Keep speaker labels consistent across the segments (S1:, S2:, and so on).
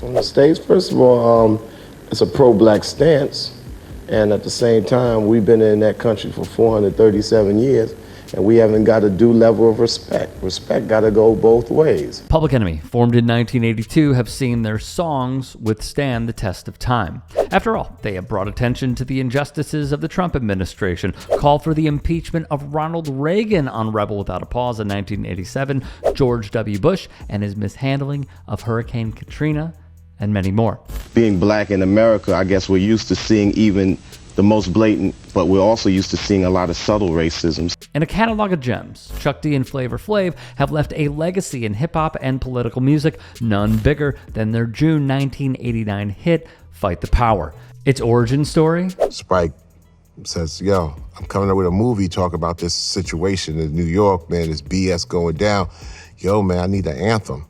S1: On the States, first of all, it's a pro-black stance, and at the same time, we've been in that country for 437 years, and we haven't got a due level of respect. Respect got to go both ways.
S2: Public Enemy, formed in 1982, have seen their songs withstand the test of time. After all, they have brought attention to the injustices of the Trump administration, called for the impeachment of Ronald Reagan on Rebel Without a Pause in 1987, George W. Bush and his mishandling of Hurricane Katrina, and many more.
S1: Being black in America, I guess we're used to seeing even the most blatant, but we're also used to seeing a lot of subtle racism.
S2: In a catalog of gems, Chuck D and Flavor Flav have left a legacy in hip-hop and political music, none bigger than their June 1989 hit, Fight the Power. Its origin story?
S3: Spike says, yo, I'm coming up with a movie talking about this situation in New York, man, this BS going down. Yo, man, I need an anthem.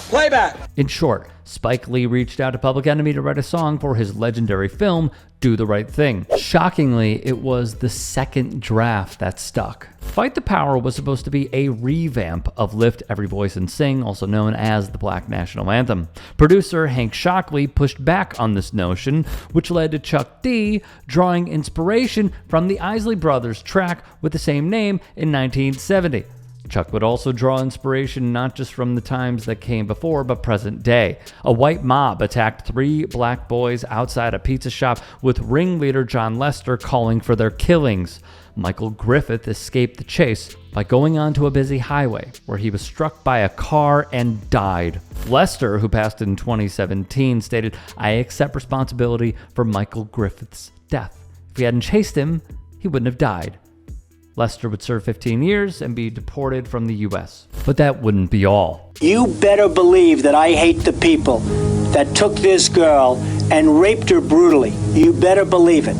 S4: Playback!
S2: In short, Spike Lee reached out to Public Enemy to write a song for his legendary film, Do the Right Thing. Shockingly, it was the second draft that stuck. Fight the Power was supposed to be a revamp of Lift Every Voice and Sing, also known as the Black National Anthem. Producer Hank Shockley pushed back on this notion, which led to Chuck D drawing inspiration from the Isley Brothers track with the same name in 1970. Chuck would also draw inspiration not just from the times that came before, but present day. A white mob attacked 3 black boys outside a pizza shop, with ringleader John Lester calling for their killings. Michael Griffith escaped the chase by going onto a busy highway, where he was struck by a car and died. Lester, who passed in 2017, stated, "I accept responsibility for Michael Griffith's death. If we hadn't chased him, he wouldn't have died." Lester would serve 15 years and be deported from the U.S. But that wouldn't be all.
S5: You better believe that I hate the people that took this girl and raped her brutally. You better believe it.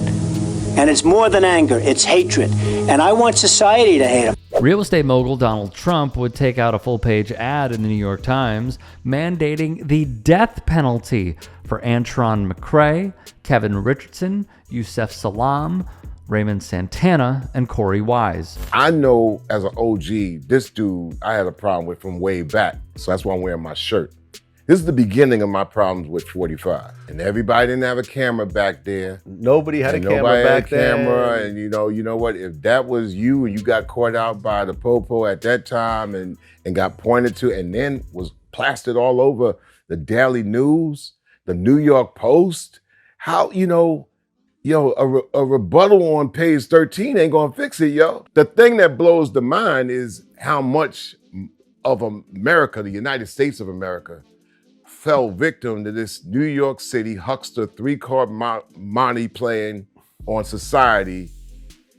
S5: And it's more than anger, it's hatred. And I want society to hate him.
S2: Real estate mogul Donald Trump would take out a full-page ad in the New York Times mandating the death penalty for Antron McCrae, Kevin Richardson, Yusef Salaam, Raymond Santana, and Corey Wise.
S3: I know as an OG, this dude I had a problem with from way back, so that's why I'm wearing my shirt. This is the beginning of my problems with 45. And everybody didn't have a camera back there.
S6: Nobody had a camera back then.
S3: And you know what, if that was you and you got caught out by the popo at that time and got pointed to and then was plastered all over the Daily News, the New York Post, how, a rebuttal on page 13 ain't gonna fix it, yo. The thing that blows the mind is how much of America, the United States of America, fell victim to this New York City huckster 3-card Monty playing on society,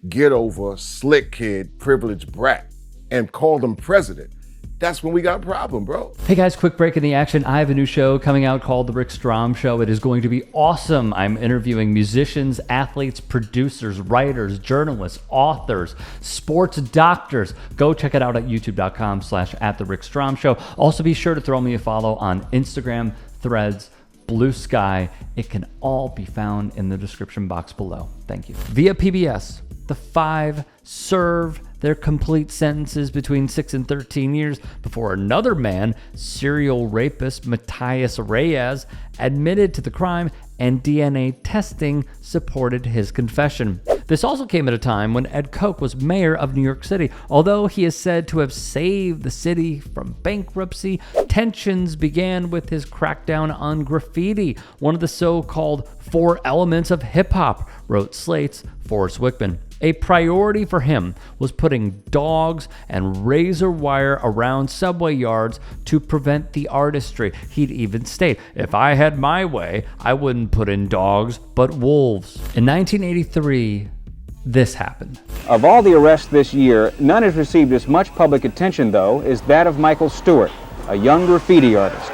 S3: get over, slick kid, privileged brat, and called him president. That's when we got a problem, bro.
S2: Hey guys, quick break in the action. I have a new show coming out called The Rick Strom Show. It is going to be awesome. I'm interviewing musicians, athletes, producers, writers, journalists, authors, sports doctors. Go check it out at youtube.com/@TheRickStromShow. Also be sure to throw me a follow on Instagram, Threads, Blue Sky. It can all be found in the description box below. Thank you. Via PBS, the 5 served their complete sentences between 6 and 13 years before another man, serial rapist Matthias Reyes, admitted to the crime, and DNA testing supported his confession. This also came at a time when Ed Koch was mayor of New York City. Although he is said to have saved the city from bankruptcy, tensions began with his crackdown on graffiti, one of the so-called 4 elements of hip-hop, wrote Slate's Forrest Wickman. A priority for him was putting dogs and razor wire around subway yards to prevent the artistry. He'd even state, "If I had my way, I wouldn't put in dogs, but wolves." In 1983, this happened.
S7: Of all the arrests this year, none has received as much public attention, though, as that of Michael Stewart, a young graffiti artist.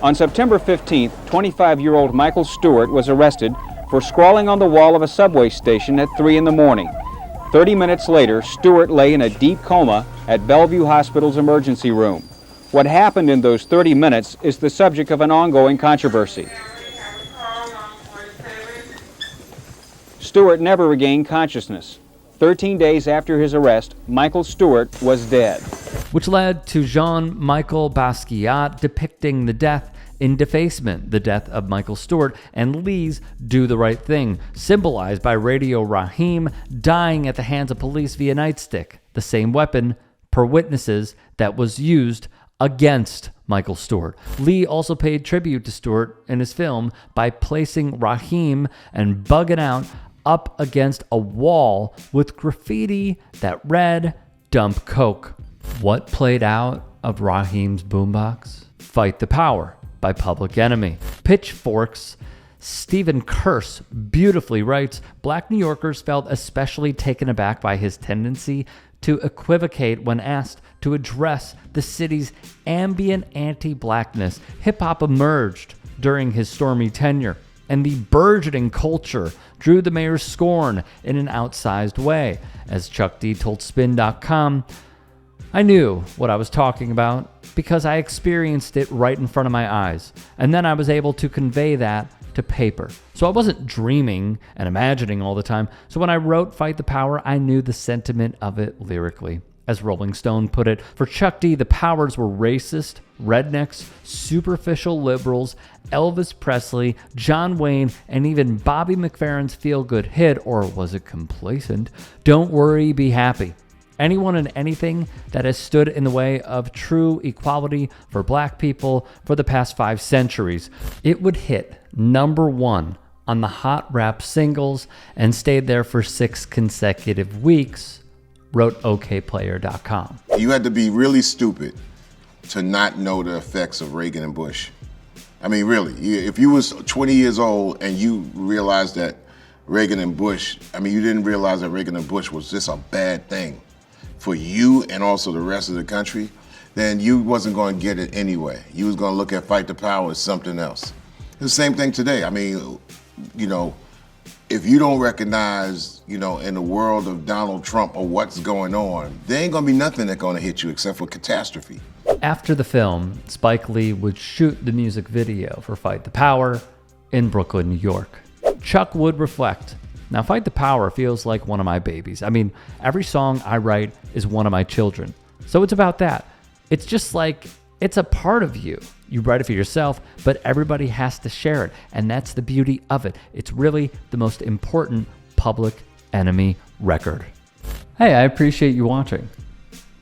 S7: On September 15th, 25-year-old Michael Stewart was arrested for scrawling on the wall of a subway station at 3 in the morning. 30 minutes later, Stewart lay in a deep coma at Bellevue Hospital's emergency room. What happened in those 30 minutes is the subject of an ongoing controversy. Stewart never regained consciousness. 13 days after his arrest, Michael Stewart was dead.
S2: which led to Jean-Michel Basquiat depicting the death in Defacement, the death of Michael Stewart, and Lee's Do the Right Thing, symbolized by Radio Raheem dying at the hands of police via nightstick, the same weapon, per witnesses, that was used against Michael Stewart. Lee also paid tribute to Stewart in his film by placing Raheem and Buggin' Out up against a wall with graffiti that read, "Dump Coke." What played out of Raheem's boombox? Fight the Power by Public Enemy. Pitchfork's Stephen Kurse beautifully writes, Black New Yorkers felt especially taken aback by his tendency to equivocate when asked to address the city's ambient anti-blackness. Hip-hop emerged during his stormy tenure, and the burgeoning culture drew the mayor's scorn in an outsized way. As Chuck D told Spin.com, I knew what I was talking about because I experienced it right in front of my eyes, and then I was able to convey that to paper. So I wasn't dreaming and imagining all the time. So when I wrote Fight the Power, I knew the sentiment of it lyrically. As Rolling Stone put it, for Chuck D, the powers were racist, rednecks, superficial liberals, Elvis Presley, John Wayne, and even Bobby McFerrin's feel-good hit, or was it complacent, Don't Worry, Be Happy. Anyone and anything that has stood in the way of true equality for black people for the past 5 centuries. It would hit #1 on the Hot Rap singles and stayed there for 6 consecutive weeks, wrote OKPlayer.com.
S3: You had to be really stupid to not know the effects of Reagan and Bush. I mean, really, if you was 20 years old and you realized that Reagan and Bush, you didn't realize that Reagan and Bush was just a bad thing for you and also the rest of the country, then you wasn't going to get it anyway. You was going to look at Fight the Power as something else. It's the same thing today. If you don't recognize, in the world of Donald Trump or what's going on, there ain't going to be nothing that's going to hit you except for catastrophe.
S2: After the film, Spike Lee would shoot the music video for Fight the Power in Brooklyn, New York. Chuck would reflect, now Fight the Power feels like one of my babies. Every song I write is one of my children. So it's about that. It's just like, it's a part of you. You write it for yourself, but everybody has to share it. And that's the beauty of it. It's really the most important Public Enemy record. Hey, I appreciate you watching.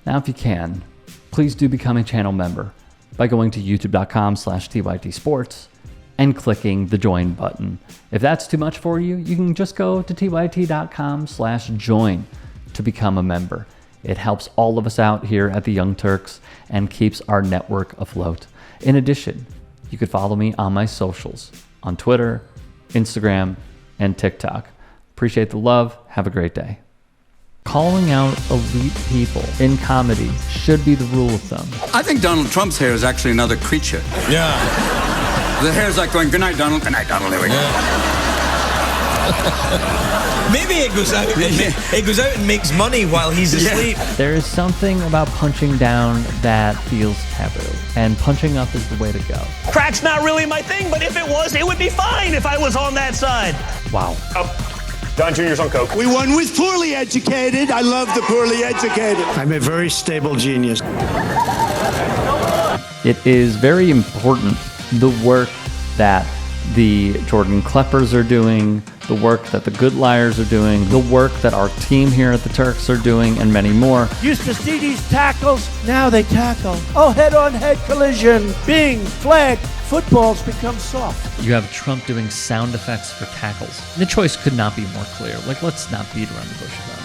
S2: Now, if you can, please do become a channel member by going to youtube.com/TYT Sports and clicking the join button. If that's too much for you, you can just go to tyt.com/join to become a member. It helps all of us out here at the Young Turks and keeps our network afloat. In addition, you could follow me on my socials on Twitter, Instagram, and TikTok. Appreciate the love. Have a great day. Calling out elite people in comedy should be the rule of thumb.
S4: I think Donald Trump's hair is actually another creature.
S6: Yeah.
S4: The hair's like going, good night, Donald. Good night, Donald. There we go.
S8: Maybe it goes out. It goes out and makes money while he's asleep.
S2: There is something about punching down that feels taboo, and punching up is the way to go.
S9: Crack's not really my thing, but if it was, it would be fine if I was on that side.
S2: Wow.
S9: Don Jr.'s on coke.
S10: We won with poorly educated. I love the poorly educated. I'm a very stable genius.
S2: It is very important, the work that the Jordan Kleppers are doing, the work that the Good Liars are doing, the work that our team here at the Turks are doing, and many more.
S10: Used to see these tackles, now they tackle. Oh, head-on-head collision. Bing, flag. Football's become soft.
S2: You have Trump doing sound effects for tackles. The choice could not be more clear. Let's not beat around the bush about it.